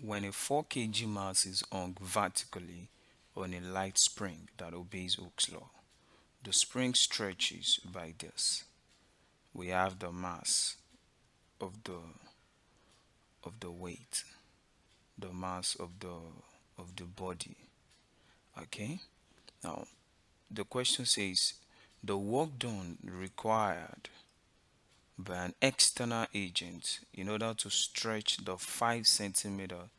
When a 4 kg mass is hung vertically on a light spring that obeys Hooke's law, the spring stretches by this. We have the mass of the weight, the mass of the body. Okay? Now, the question says the work done required by an external agent in order to stretch the 5 centimeter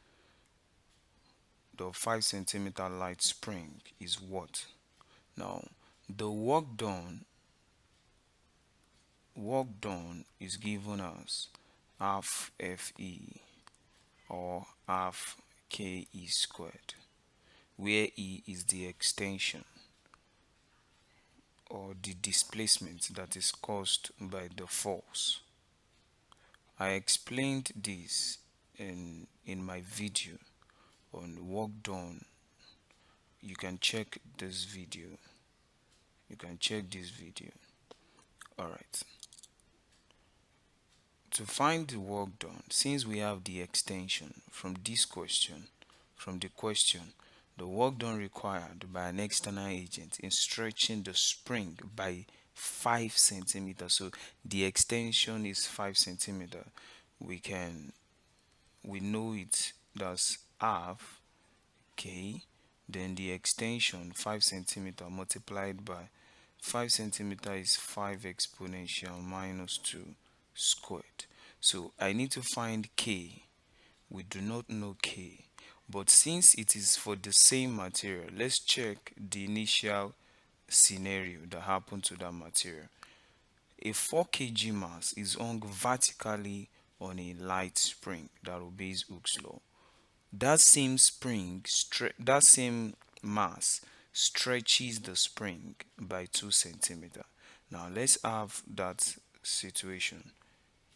light spring is what? Now, the work done is given as half Fe or half Ke squared, where E is the extension or the displacement that is caused by the force. I explained this in my video on work done. You can check this video. All right. To find the work done, since we have the extension from the question, the work done required by an external agent in stretching the spring by 5 centimeters. So the extension is 5 centimeter. We know it, that's half K, then the extension 5 centimeter multiplied by 5 centimeter is 5 exponential minus 2 squared. So I need to find K. We do not know K, but since it is for the same material, let's check the initial scenario that happened to that material. A 4 kg mass is hung vertically on a light spring that obeys Hooke's law. That same mass stretches the spring by 2 centimeter. Now let's have that situation.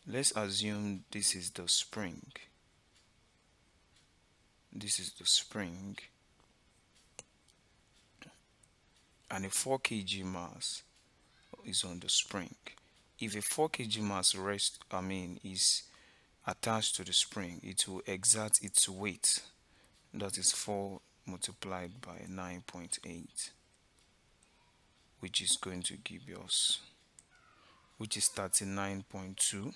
Let's assume this is the spring. And a 4 kg mass is on the spring. If a 4 kg mass is attached to the spring, it will exert its weight. That is 4 multiplied by 9.8, which is going to give us, which is 39.2.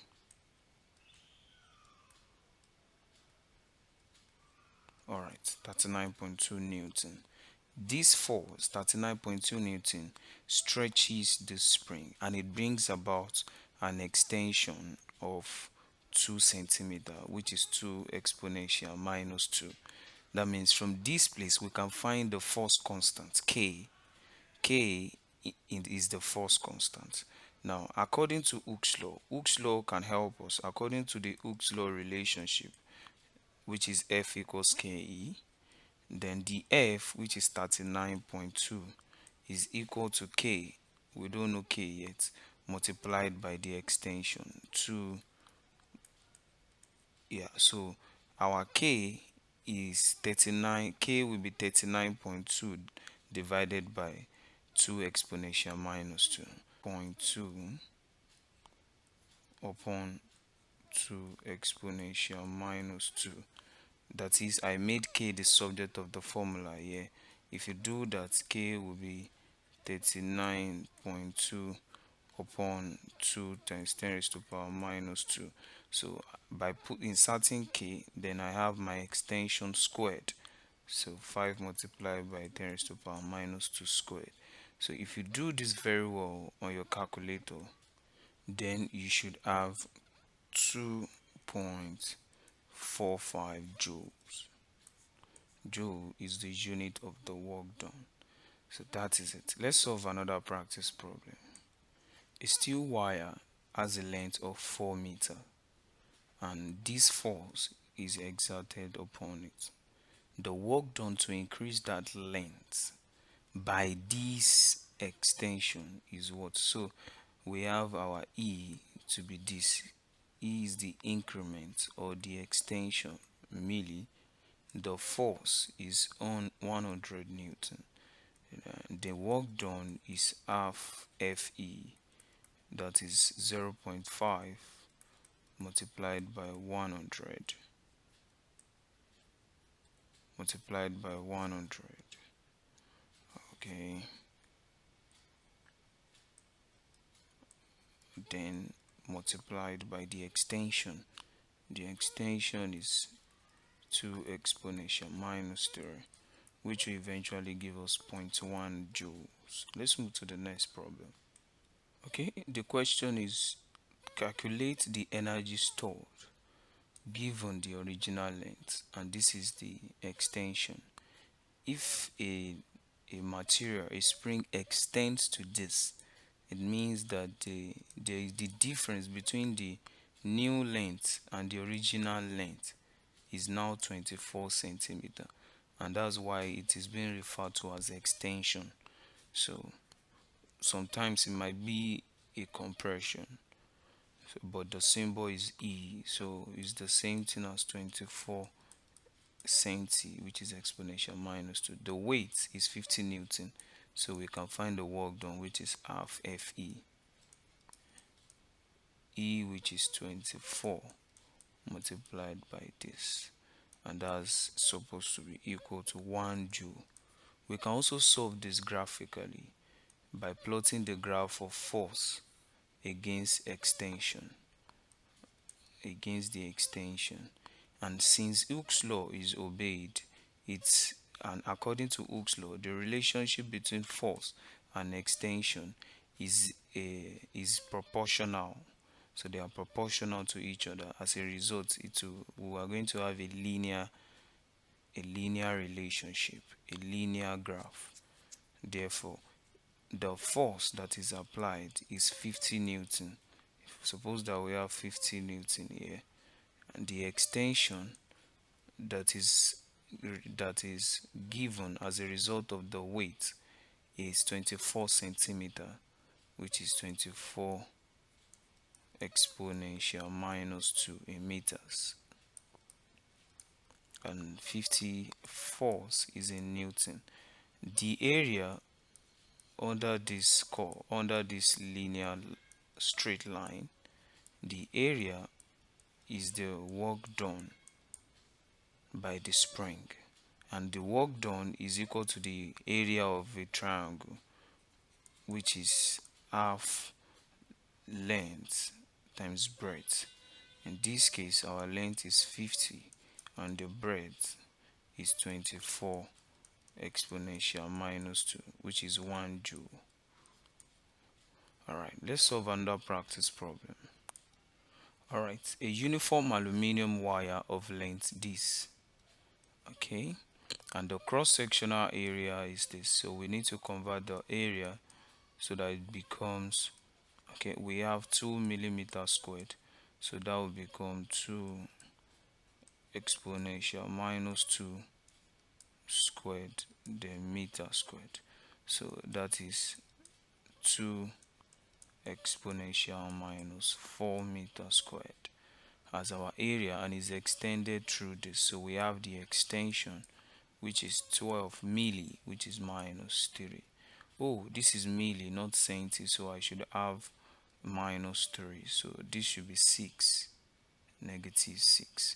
All right, 39.2 Newton. This force, 39.2 Newton, stretches the spring and it brings about an extension of 2 centimeter, which is 2 exponential minus 2. That means from this place we can find the force constant K. Is the force constant. Now, according to Hooke's law can help us. According to the Hooke's law relationship, which is F equals Ke, then the F, which is 39.2, is equal to K. We don't know K yet, multiplied by the extension 2. Yeah, so our K is 39. K will be 39.2 divided by 2 exponential minus 2. 0.2 upon 2 exponential minus 2. That is, I made K the subject of the formula here. If you do that, K will be 39.2 upon 2 times 10 raised to the power minus 2. So by inserting K, then I have my extension squared. So 5 multiplied by 10 raised to the power minus 2 squared. So if you do this very well on your calculator, then you should have 2.45 joules. Joule is the unit of the work done. So that is it. Let's solve another practice problem. A steel wire has a length of 4 meters and this force is exerted upon it. The work done to increase that length by this extension is what? So we have our E to be this. E is the increment or the extension milli. The force is on 100 Newton. The work done is half Fe, that is 0.5 multiplied by 100. multiplied by 100. Okay, then multiplied by the extension. The extension is 2 exponential minus 3, which will eventually give us zero point 0.1 joules. Let's move to the next problem. Okay, the question is calculate the energy stored given the original length, and this is the extension. If a material, a spring extends to this, it means that the difference between the new length and the original length is now 24 centimeter, and that's why it is being referred to as extension. So sometimes it might be a compression, but the symbol is E, so it's the same thing as 24 centi, which is exponential minus 2. The weight is 50 newton, so we can find the work done, which is half Fe. E, which is 24 multiplied by this, and that's supposed to be equal to 1 joule. We can also solve this graphically by plotting the graph of force against extension, against the extension. And since Hooke's law is obeyed, it's and according to Hooke's law, the relationship between force and extension is proportional. So they are proportional to each other. As a result, we are going to have a linear relationship, a linear graph. Therefore, the force that is applied is 50 newton. Suppose that we have 50 newton here, and the extension that is that is given as a result of the weight is 24 centimeter, which is 24 exponential minus 2 in meters, and 50 force is in newton. The area under this linear straight line, the area is the work done by the spring, and the work done is equal to the area of a triangle, which is half length times breadth. In this case, our length is 50 and the breadth is 24 exponential minus 2, which is 1 joule. Alright, let's solve another practice problem. Alright, a uniform aluminium wire of length this. Okay, and the cross-sectional area is this, so we need to convert the area so that it becomes, okay, we have 2 millimeter squared, so that will become 2 exponential minus 2 squared then meter squared, so that is 2 exponential minus 4 meter squared as our area, and is extended through this, so we have the extension, which is 12 milli, which is minus 3. Oh, this is milli, not centi, so I should have minus 3, so this should be 6, negative 6.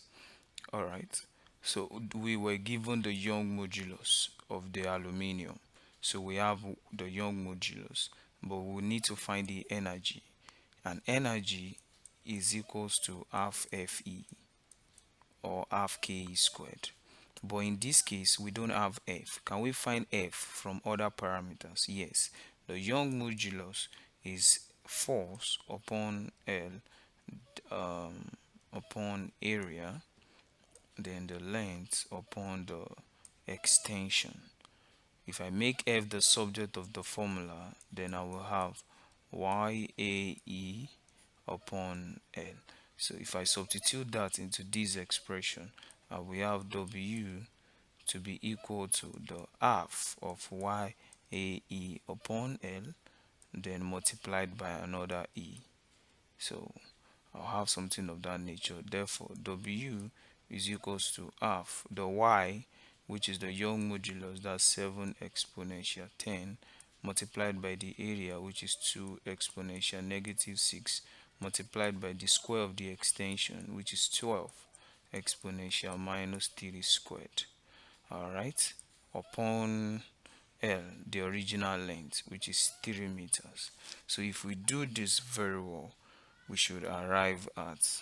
Alright, so we were given the Young modulus of the aluminium, so we have the Young modulus, but we need to find the energy, and energy is equals to half Fe or half Ke squared. But in this case, we don't have F. Can we find F from other parameters? Yes. The Young modulus is force upon L upon area, then the length upon the extension. If I make F the subject of the formula, then I will have YAE upon L. So if I substitute that into this expression, I will have W to be equal to the half of YAE upon L, then multiplied by another E. So I'll have something of that nature. Therefore, W is equals to half the Y, which is the Young modulus, that's 7 exponential 10, multiplied by the area, which is 2 exponential negative 6, multiplied by the square of the extension, which is 12 exponential minus 3 squared. All right, upon L, the original length, which is 3 meters. So if we do this very well, we should arrive at,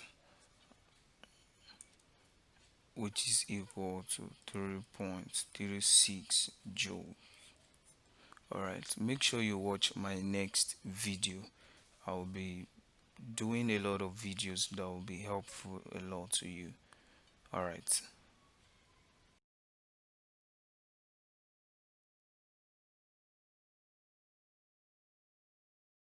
which is equal to 3.36 joule. Alright, make sure you watch my next video. I'll be doing a lot of videos that will be helpful a lot to you. Alright.